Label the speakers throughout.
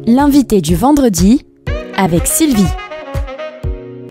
Speaker 1: L'invité du vendredi avec Sylvie.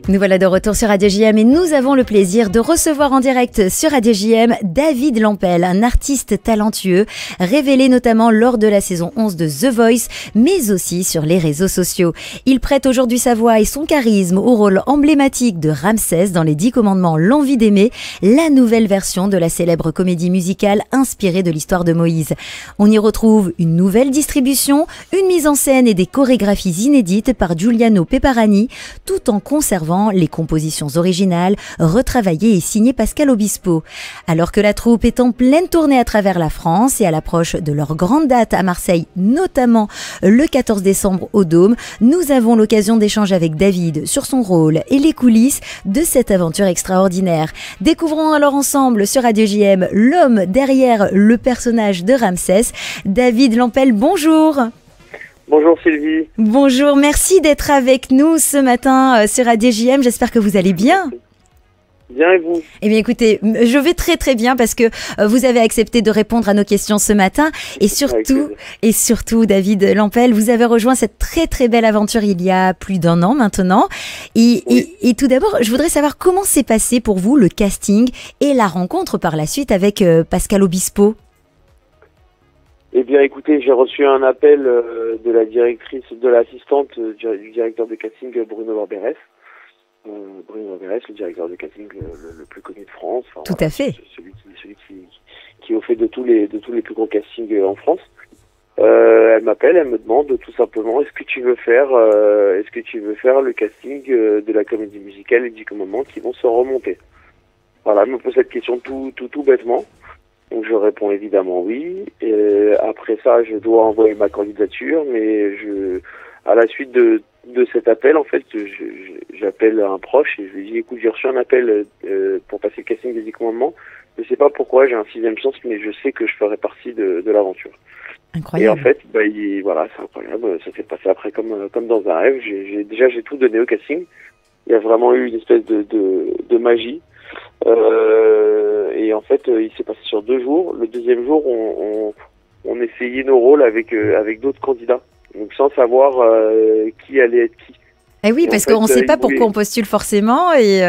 Speaker 1: Nous voilà de retour sur Radio JM et nous avons le plaisir de recevoir en direct sur Radio JM David Lampel, un artiste talentueux, révélé notamment lors de la saison 11 de The Voice, mais aussi sur les réseaux sociaux. Il prête aujourd'hui sa voix et son charisme au rôle emblématique de Ramsès dans les 10 commandements L'envie d'aimer, la nouvelle version de la célèbre comédie musicale inspirée de l'histoire de Moïse. On y retrouve une nouvelle distribution, une mise en scène et des chorégraphies inédites par Giuliano Peparani, tout en conservant les compositions originales, retravaillées et signées Pascal Obispo. Alors que la troupe est en pleine tournée à travers la France et à l'approche de leur grande date à Marseille, notamment le 14 décembre au Dôme, nous avons l'occasion d'échanger avec David sur son rôle et les coulisses de cette aventure extraordinaire. Découvrons alors ensemble sur Radio JM l'homme derrière le personnage de Ramsès. David Lampel, bonjour.
Speaker 2: Bonjour Sylvie.
Speaker 1: Bonjour, merci d'être avec nous ce matin sur Radio JM. J'espère que vous allez bien.
Speaker 2: Bien et vous?
Speaker 1: Eh bien écoutez, je vais très très bien parce que vous avez accepté de répondre à nos questions ce matin et surtout David Lampel, vous avez rejoint cette très très belle aventure il y a plus d'1 an maintenant. Et tout d'abord, je voudrais savoir comment s'est passé pour vous le casting et la rencontre par la suite avec Pascal Obispo.
Speaker 2: Eh bien écoutez, j'ai reçu un appel de la directrice, de l'assistante du directeur de casting Bruno Barberès. Bruno Barberès, le directeur de casting le plus connu de France. Enfin,
Speaker 1: tout à fait.
Speaker 2: Celui qui est au fait de tous les plus gros castings en France. Elle m'appelle, elle me demande tout simplement est-ce que tu veux faire le casting de la comédie musicale Les 10 commandements qui vont se remonter. Voilà, elle me pose cette question tout bêtement. Donc je réponds évidemment oui. Et après ça, je dois envoyer ma candidature, mais à la suite de cet appel, en fait, j'appelle un proche et je lui dis écoute, j'ai reçu un appel pour passer le casting des 10 commandements. Je sais pas pourquoi, j'ai un 6e chance, mais je sais que je ferai partie de l'aventure.
Speaker 1: Incroyable.
Speaker 2: Et en fait, voilà, c'est incroyable. Ça s'est passé après comme dans un rêve. J'ai tout donné au casting. Il y a vraiment eu une espèce de magie. Et en fait, il s'est passé sur 2 jours. Le 2e jour, on essayait nos rôles avec d'autres candidats, donc sans savoir qui allait être qui.
Speaker 1: Eh oui, parce qu'on ne sait pas pourquoi on postule forcément et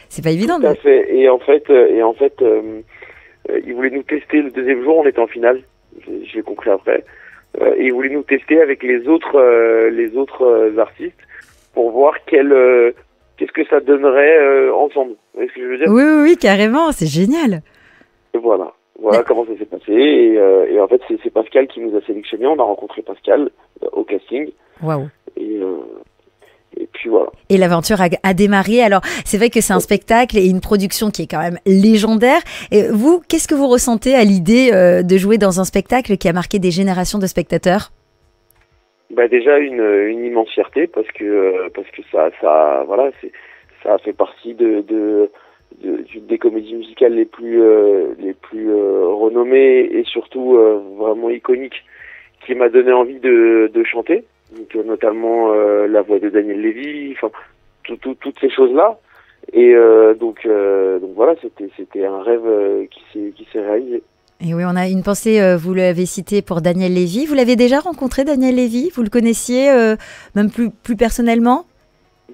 Speaker 1: c'est pas évident.
Speaker 2: Tout à fait. Et en fait, ils voulaient nous tester le 2e jour. On était en finale. Je l'ai compris après. Et ils voulaient nous tester avec les autres artistes pour voir qu'est-ce que ça donnerait ensemble. Vous voyez ce que je veux dire?
Speaker 1: Oui, carrément, c'est génial.
Speaker 2: Et voilà comment ça s'est passé. Et en fait, c'est Pascal qui nous a sélectionnés. On a rencontré Pascal au casting.
Speaker 1: Waouh.
Speaker 2: Et puis voilà.
Speaker 1: Et l'aventure a démarré. Alors, c'est vrai que c'est un spectacle et une production qui est quand même légendaire. Et vous, qu'est-ce que vous ressentez à l'idée de jouer dans un spectacle qui a marqué des générations de spectateurs? Déjà
Speaker 2: une immense fierté parce que ça a fait partie des comédies musicales les plus renommées et surtout vraiment iconiques qui m'a donné envie de chanter, donc notamment la voix de Daniel Lévy, enfin toutes ces choses-là. Et donc voilà, c'était un rêve qui s'est réalisé.
Speaker 1: Et oui, on a une pensée, vous l'avez cité, pour Daniel Lévy. Vous l'avez déjà rencontré, Daniel Lévy? Vous le connaissiez, même plus personnellement?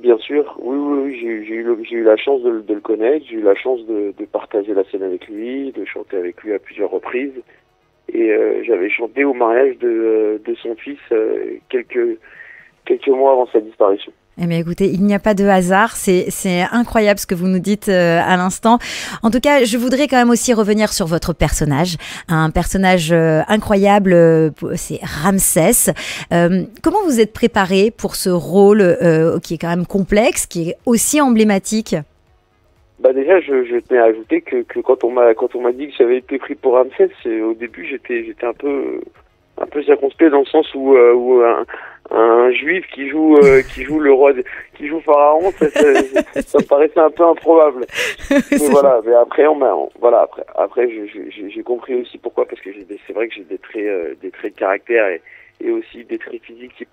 Speaker 2: Bien sûr, oui, j'ai eu la chance de le connaître, j'ai eu la chance de partager la scène avec lui, de chanter avec lui à plusieurs reprises. Et j'avais chanté au mariage de son fils quelques mois avant sa disparition.
Speaker 1: Eh bien, écoutez, il n'y a pas de hasard. C'est incroyable ce que vous nous dites à l'instant. En tout cas, je voudrais quand même aussi revenir sur votre personnage. Un personnage incroyable, c'est Ramsès. Comment vous êtes préparé pour ce rôle qui est quand même complexe, qui est aussi emblématique?
Speaker 2: Déjà, je tenais à ajouter que quand on m'a dit que j'avais été pris pour Ramsès, au début, j'étais un peu circonspect dans le sens où un juif qui joue le roi, qui joue Pharaon, ça me paraissait un peu improbable. Mais après après j'ai compris aussi pourquoi, parce que c'est vrai que j'ai des traits de caractère et aussi des traits physiques qui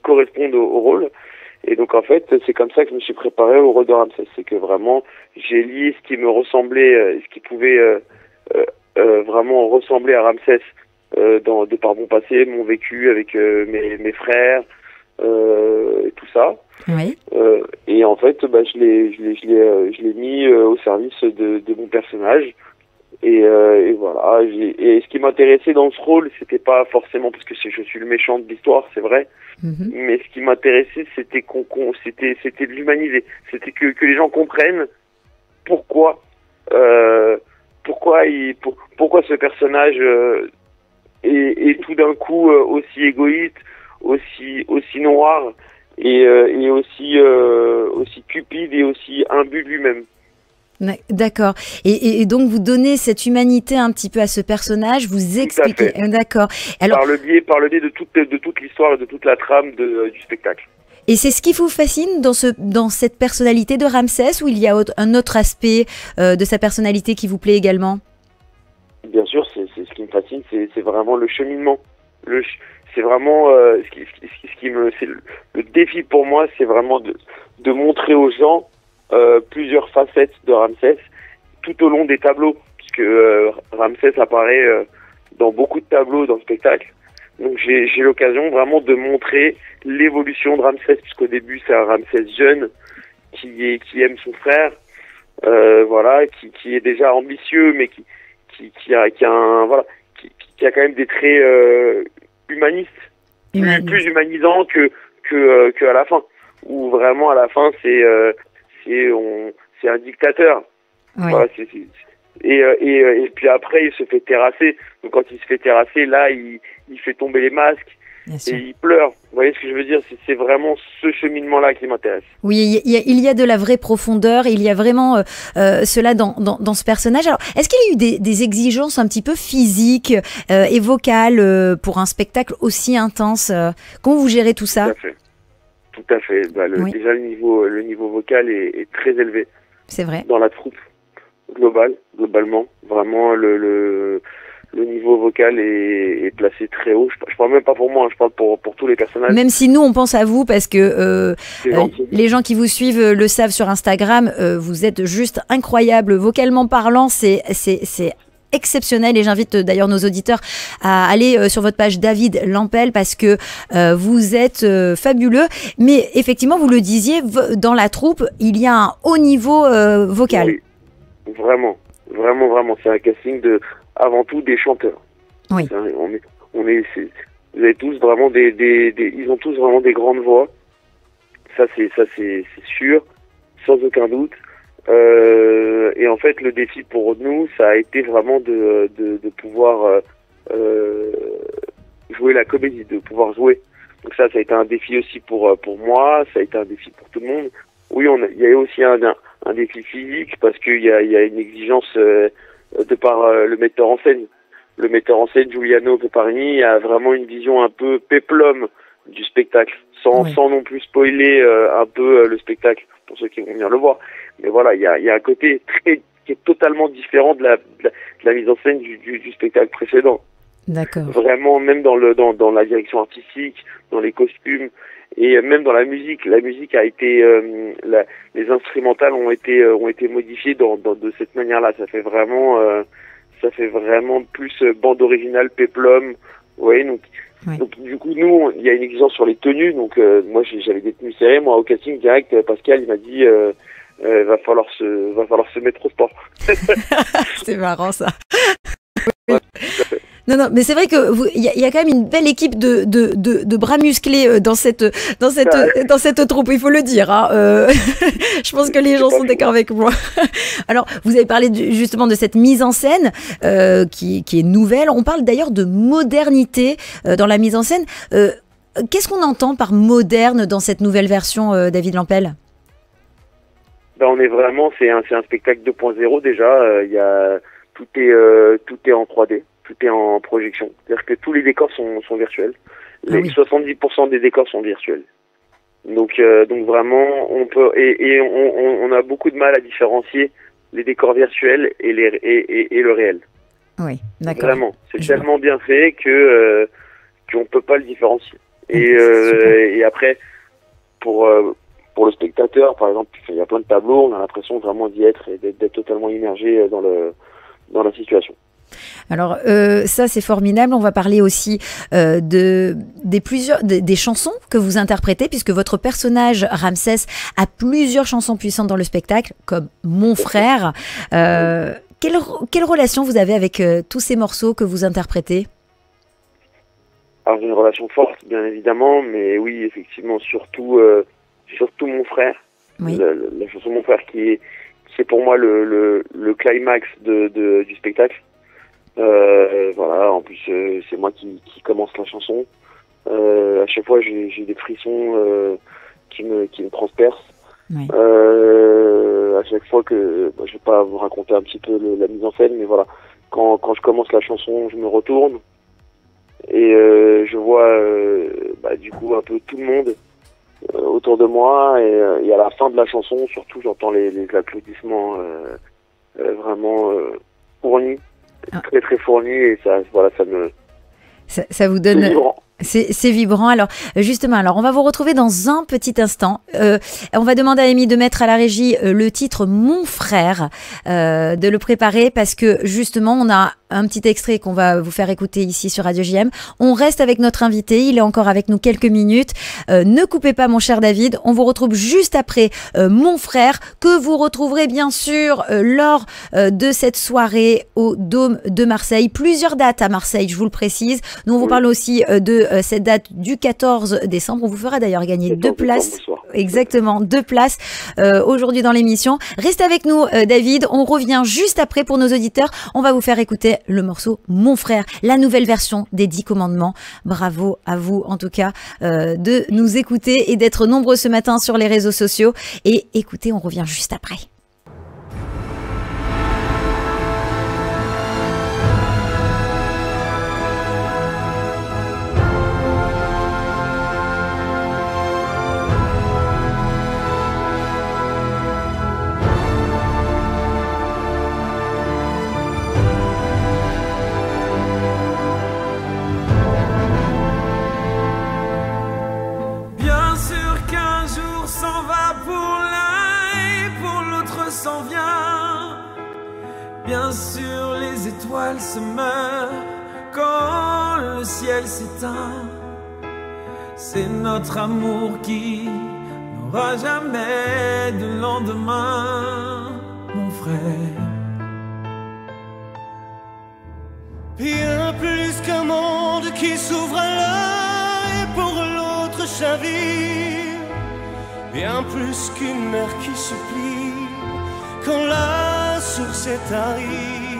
Speaker 2: correspondent au rôle. Et donc en fait, c'est comme ça que je me suis préparé au rôle de Ramsès. C'est que vraiment, j'ai lié ce qui me ressemblait, ce qui pouvait vraiment ressembler à Ramsès de par mon passé, mon vécu avec mes frères et tout ça.
Speaker 1: Oui.
Speaker 2: Et en fait, je l'ai mis au service de mon personnage. Et voilà. Et ce qui m'intéressait dans ce rôle, c'était pas forcément parce que je suis le méchant de l'histoire, c'est vrai. Mais ce qui m'intéressait, c'était c'était de l'humaniser. C'était que les gens comprennent pourquoi pourquoi ce personnage est tout d'un coup aussi égoïste, aussi noir et aussi cupide et aussi imbu de lui-même.
Speaker 1: D'accord. Et donc vous donnez cette humanité un petit peu à ce personnage, vous expliquez. D'accord.
Speaker 2: Alors par le biais de toute l'histoire et de toute la trame du spectacle.
Speaker 1: Et c'est ce qui vous fascine dans cette personnalité de Ramsès, ou il y a un autre aspect de sa personnalité qui vous plaît également?
Speaker 2: Bien sûr, c'est ce qui me fascine, c'est vraiment le cheminement. C'est vraiment le défi pour moi, c'est vraiment de montrer aux gens plusieurs facettes de Ramsès tout au long des tableaux, puisque Ramsès apparaît dans beaucoup de tableaux dans le spectacle. Donc j'ai l'occasion vraiment de montrer l'évolution de Ramsès, puisqu'au début c'est un Ramsès jeune qui aime son frère, voilà, qui est déjà ambitieux, mais qui a quand même des traits humanistes, plus humanisants que à la fin, où vraiment à la fin c'est un dictateur.
Speaker 1: Oui.
Speaker 2: Voilà, et puis après il se fait terrasser. Donc quand il se fait terrasser, là il fait tomber les masques et il pleure. Vous voyez ce que je veux dire? C'est vraiment ce cheminement-là qui m'intéresse.
Speaker 1: Oui, il y a de la vraie profondeur, il y a vraiment cela dans ce personnage. Alors, est-ce qu'il y a eu des exigences un petit peu physiques et vocales pour un spectacle aussi intense? Comment vous gérez tout ça?
Speaker 2: Tout à fait.
Speaker 1: Oui.
Speaker 2: Déjà le niveau vocal est très élevé.
Speaker 1: C'est vrai.
Speaker 2: Dans la troupe globalement, vraiment le niveau vocal est placé très haut. Je parle même pas pour moi, je parle pour tous les personnages.
Speaker 1: Même si nous on pense à vous parce que les gens qui vous suivent le savent sur Instagram, vous êtes juste incroyable vocalement parlant. C'est exceptionnel, et j'invite d'ailleurs nos auditeurs à aller sur votre page David Lampel parce que vous êtes fabuleux. Mais effectivement, vous le disiez, dans la troupe, il y a un haut niveau vocal.
Speaker 2: Oui, vraiment. C'est un casting avant tout des chanteurs.
Speaker 1: Oui.
Speaker 2: Vous avez tous vraiment ils ont tous vraiment des grandes voix. Ça c'est sûr, sans aucun doute. Et en fait, le défi pour nous, ça a été vraiment de pouvoir jouer la comédie, de pouvoir jouer. Donc ça a été un défi aussi pour moi, ça a été un défi pour tout le monde. Oui, il y a aussi un défi physique parce qu'il y a une exigence de par le metteur en scène. Le metteur en scène, Giuliano Peparini, a vraiment une vision un peu péplum du spectacle, sans non plus spoiler un peu le spectacle pour ceux qui vont venir le voir. Mais voilà, il y a un côté qui est totalement différent de la mise en scène du spectacle précédent.
Speaker 1: D'accord.
Speaker 2: Vraiment, même dans la direction artistique, dans les costumes et même dans la musique. La musique a été, les instrumentales ont été modifiées de cette manière-là. Ça fait vraiment plus bande originale, péplum. Vous voyez, donc du coup, nous, il y a une exigence sur les tenues. Donc moi, j'avais des tenues serrées. Moi, au casting direct, Pascal, il m'a dit. Va falloir se mettre au sport.
Speaker 1: C'est marrant ça.
Speaker 2: Ouais,
Speaker 1: non, mais c'est vrai que il y a quand même une belle équipe de bras musclés dans cette troupe, il faut le dire. Hein. Je pense que les gens sont d'accord avec moi. Alors, vous avez parlé justement de cette mise en scène qui est nouvelle. On parle d'ailleurs de modernité dans la mise en scène. Qu'est-ce qu'on entend par moderne dans cette nouvelle version, David Lampel?
Speaker 2: On est vraiment, c'est un spectacle 2.0 déjà. Tout est en 3D, tout est en projection. C'est-à-dire que tous les décors sont virtuels. 70% des décors sont virtuels. Donc vraiment, on a beaucoup de mal à différencier les décors virtuels et le réel.
Speaker 1: Oui, d'accord.
Speaker 2: Vraiment, c'est tellement bien fait qu'on peut pas le différencier. Et après, pour le spectateur, par exemple, il y a plein de tableaux, on a l'impression vraiment d'y être et d'être totalement immergé dans la situation.
Speaker 1: Alors ça c'est formidable, on va parler aussi des chansons que vous interprétez puisque votre personnage Ramsès a plusieurs chansons puissantes dans le spectacle comme Mon frère. Quelle relation vous avez avec tous ces morceaux que vous interprétez?
Speaker 2: Alors j'ai une relation forte bien évidemment, mais oui effectivement surtout Mon frère.
Speaker 1: Oui.
Speaker 2: La chanson Mon frère qui est pour moi le climax du spectacle. Voilà, en plus c'est moi qui commence la chanson. À chaque fois j'ai des frissons qui me transpercent.
Speaker 1: Oui.
Speaker 2: À chaque fois que je vais pas vous raconter un petit peu la mise en scène, mais voilà, quand je commence la chanson, je me retourne et je vois du coup un peu tout le monde autour de moi et à la fin de la chanson, surtout j'entends les applaudissements vraiment fournis, très très fournis et ça me
Speaker 1: ça vous donne. C'est vibrant. Alors justement, on va vous retrouver dans un petit instant. On va demander à Amy de mettre à la régie le titre Mon frère, de le préparer parce que justement on a un petit extrait qu'on va vous faire écouter ici sur Radio JM. On reste avec notre invité, il est encore avec nous quelques minutes. Ne coupez pas mon cher David, on vous retrouve juste après Mon frère que vous retrouverez bien sûr lors de cette soirée au Dôme de Marseille. Plusieurs dates à Marseille, je vous le précise. Nous on vous parle aussi de cette date du 14 décembre. On vous fera d'ailleurs gagner 2 places. Exactement, 2 places aujourd'hui dans l'émission. Restez avec nous David, on revient juste après pour nos auditeurs. On va vous faire écouter le morceau Mon frère, la nouvelle version des 10 commandements. Bravo à vous en tout cas de nous écouter et d'être nombreux ce matin sur les réseaux sociaux. Et écoutez, on revient juste après.
Speaker 3: Bien sûr, les étoiles se meurent quand le ciel s'éteint. C'est notre amour qui n'aura jamais de lendemain, mon frère.
Speaker 4: Bien plus qu'un monde qui s'ouvre à l'un et pour l'autre chavire. Bien plus qu'une mer qui se plie quand la source est tarie.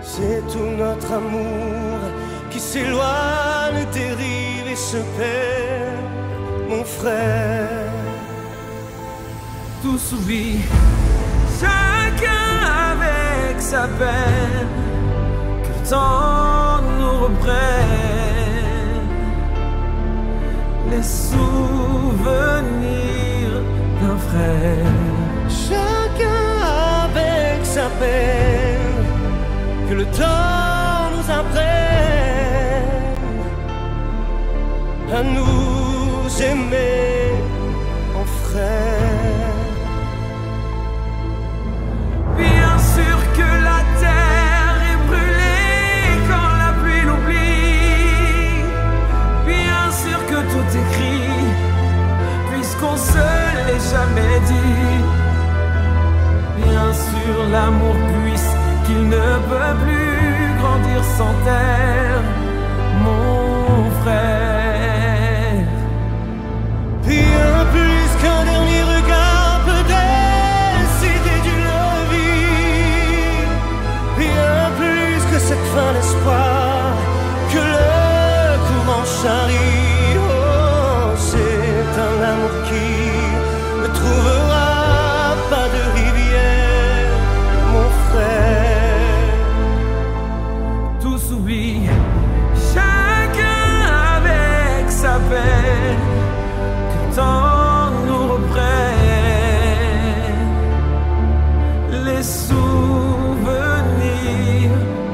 Speaker 4: C'est tout notre amour qui s'éloigne des rives et se perd, mon frère.
Speaker 3: Tout s'oublie, chacun avec sa peine. Que le temps nous reprenne les souvenirs d'un frère.
Speaker 4: Chacun avec sa peine, que le temps nous apprenne à nous aimer en frère.
Speaker 3: Bien sûr que la terre est brûlée quand la pluie l'oublie. Bien sûr que tout est écrit, puisqu'on se l'est jamais dit. Bien sûr l'amour puisqu'il ne peut plus grandir sans terre, mon frère.
Speaker 4: Bien plus qu'un dernier regard peut décider d'une vie. Bien plus que cette fin d'espoir que le courant charrie. Oh, c'est un amour qui ne trouvera pas de rivière, mon frère.
Speaker 3: Tout s'oublie, chacun avec sa peine. Que le temps nous reprenne les souvenirs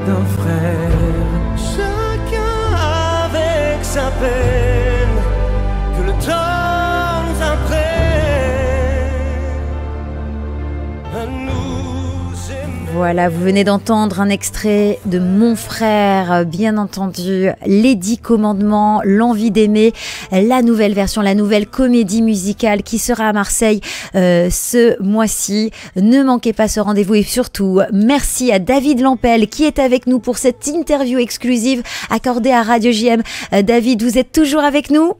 Speaker 3: d'un frère.
Speaker 4: Chacun avec sa peine, que le temps nous apprenne à nous aimer.
Speaker 1: Voilà, vous venez d'entendre un extrait de Mon frère, bien entendu, Les 10 commandements, L'envie d'aimer, la nouvelle version, la nouvelle comédie musicale qui sera à Marseille ce mois-ci. Ne manquez pas ce rendez-vous et surtout, merci à David Lampel qui est avec nous pour cette interview exclusive accordée à Radio JM. David, vous êtes toujours avec nous ?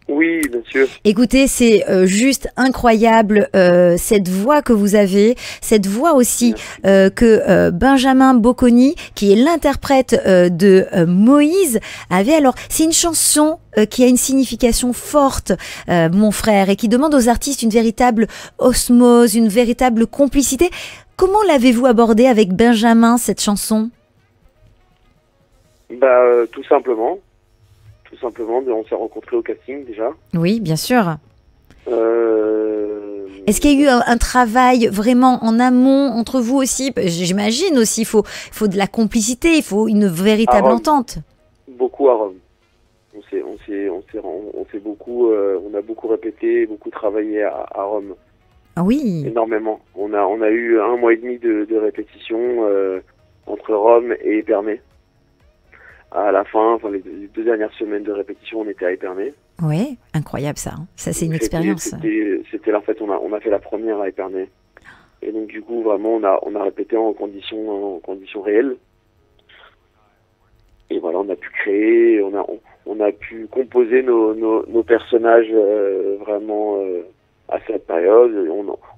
Speaker 2: Oui, bien sûr.
Speaker 1: Écoutez, c'est juste incroyable cette voix que vous avez, cette voix aussi que Benjamin Bocconi, qui est l'interprète de Moïse, avait. Alors, c'est une chanson qui a une signification forte, mon frère, et qui demande aux artistes une véritable osmose, une véritable complicité. Comment l'avez-vous abordée avec Benjamin, cette chanson ?
Speaker 2: Tout simplement. Tout simplement, on s'est rencontrés au casting déjà.
Speaker 1: Oui, bien sûr. Est-ce qu'il y a eu un travail vraiment en amont entre vous aussi ? J'imagine aussi, il faut de la complicité, il faut une véritable entente.
Speaker 2: Beaucoup à Rome. On a beaucoup répété, beaucoup travaillé à Rome.
Speaker 1: Ah oui.
Speaker 2: Énormément. On a eu 1 mois et demi de répétition entre Rome et Épernay. À la fin, les 2 dernières semaines de répétition, on était à Épernay.
Speaker 1: Oui, incroyable ça. Ça, c'est une expérience.
Speaker 2: C'était là, en fait, on a fait la première à Épernay. Et donc, du coup, vraiment, on a répété en conditions réelles. Et voilà, on a pu créer, on a pu composer nos personnages vraiment à cette période.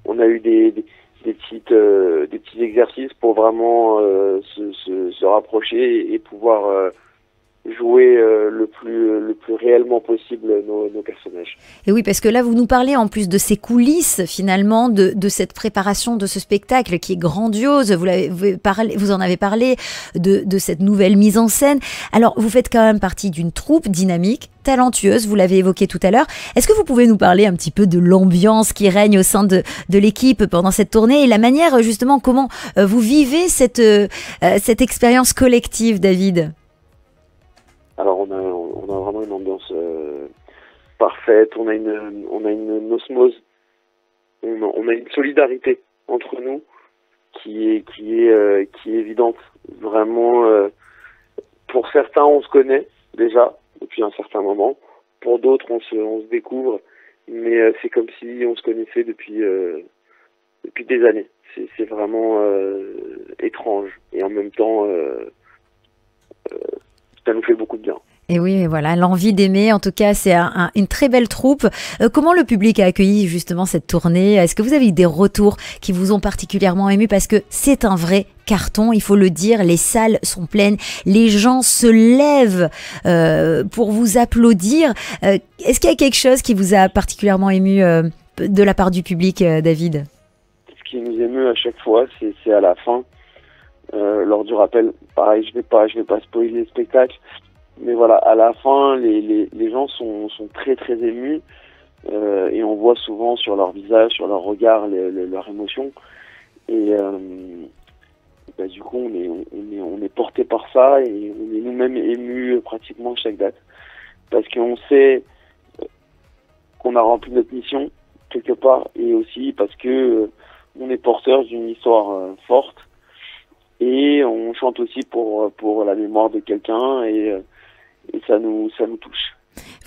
Speaker 2: On a eu des petits exercices pour vraiment se rapprocher et pouvoir jouer le plus réellement possible nos personnages.
Speaker 1: Et oui, parce que là, vous nous parlez en plus de ces coulisses, finalement, de cette préparation de ce spectacle qui est grandiose. Vous en avez parlé de cette nouvelle mise en scène. Alors, vous faites quand même partie d'une troupe dynamique, talentueuse, vous l'avez évoqué tout à l'heure. Est-ce que vous pouvez nous parler un petit peu de l'ambiance qui règne au sein de l'équipe pendant cette tournée et la manière, justement, comment vous vivez cette expérience collective, David ?
Speaker 2: Alors on a vraiment une ambiance parfaite, on a une osmose, on a une solidarité entre nous qui est évidente. Vraiment, pour certains on se connaît déjà depuis un certain moment, pour d'autres on se découvre, mais c'est comme si on se connaissait depuis des années. C'est vraiment étrange et en même temps ça nous fait beaucoup de bien.
Speaker 1: Et oui, voilà, l'envie d'aimer, en tout cas, c'est une très belle troupe. Comment le public a accueilli justement cette tournée ? Est-ce que vous avez eu des retours qui vous ont particulièrement ému ? Parce que c'est un vrai carton, il faut le dire, les salles sont pleines, les gens se lèvent pour vous applaudir. Est-ce qu'il y a quelque chose qui vous a particulièrement ému de la part du public, David ?
Speaker 2: Ce qui nous émeut à chaque fois, c'est à la fin. Lors du rappel, pareil, je vais pas spoiler le spectacle, mais voilà, à la fin, les gens sont très très émus et on voit souvent sur leur visage, sur leur regard, leur émotion. Et du coup, on est porté par ça et on est nous-mêmes émus pratiquement chaque date, parce qu'on sait qu'on a rempli notre mission quelque part, et aussi parce que on est porteur d'une histoire forte. Et on chante aussi pour la mémoire de quelqu'un et ça nous touche.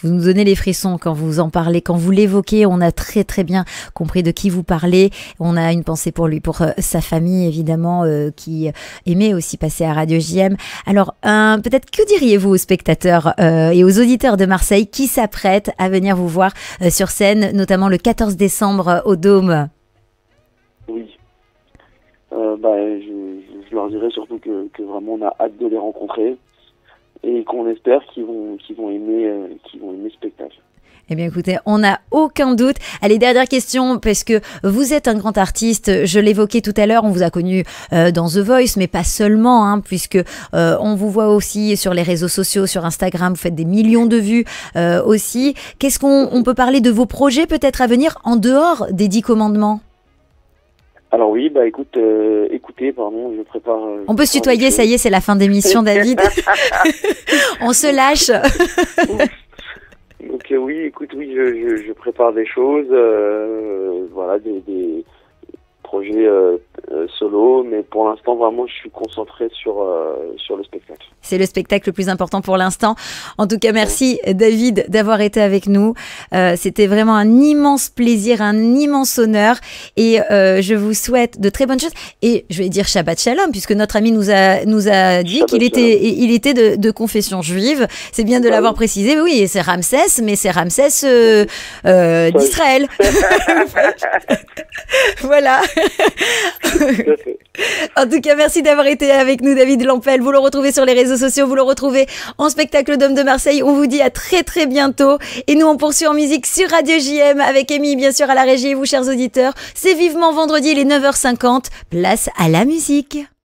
Speaker 1: Vous nous donnez les frissons quand vous en parlez, quand vous l'évoquez, on a très très bien compris de qui vous parlez. On a une pensée pour lui, pour sa famille évidemment, qui aimait aussi passer à Radio JM. Alors peut-être que diriez-vous aux spectateurs et aux auditeurs de Marseille qui s'apprêtent à venir vous voir sur scène, notamment le 14 décembre au Dôme ?
Speaker 2: Oui. Je leur dirais surtout que vraiment on a hâte de les rencontrer et qu'on espère qu'ils vont aimer ce spectacle.
Speaker 1: Eh bien écoutez, on n'a aucun doute. Allez, dernière question, parce que vous êtes un grand artiste, je l'évoquais tout à l'heure, on vous a connu dans The Voice, mais pas seulement, puisque on vous voit aussi sur les réseaux sociaux, sur Instagram, vous faites des millions de vues aussi. Qu'est-ce qu'on peut parler de vos projets peut-être à venir en dehors des 10 commandements ?
Speaker 2: Alors oui, écoutez, pardon, je prépare...
Speaker 1: On peut se tutoyer, ça y est, c'est la fin d'émission, David. On se lâche.
Speaker 2: Donc oui, je prépare des choses, des projets solo, mais pour l'instant vraiment je suis concentré sur le spectacle.
Speaker 1: C'est le spectacle le plus important pour l'instant. En tout cas, merci David d'avoir été avec nous. C'était vraiment un immense plaisir, un immense honneur. Et je vous souhaite de très bonnes choses. Et je vais dire Shabbat Shalom, puisque notre ami nous a dit qu'il était de confession juive. C'est bien de l'avoir précisé. Oui, c'est Ramsès, mais c'est Ramsès d'Israël. Voilà. En tout cas, merci d'avoir été avec nous, David Lampel. Vous le retrouvez sur les réseaux sociaux, vous le retrouvez en spectacle Dôme de Marseille. On vous dit à très très bientôt. Et nous, on poursuit en musique sur Radio JM avec Amy, bien sûr, à la régie et vous, chers auditeurs. C'est vivement vendredi, il est 9h50. Place à la musique.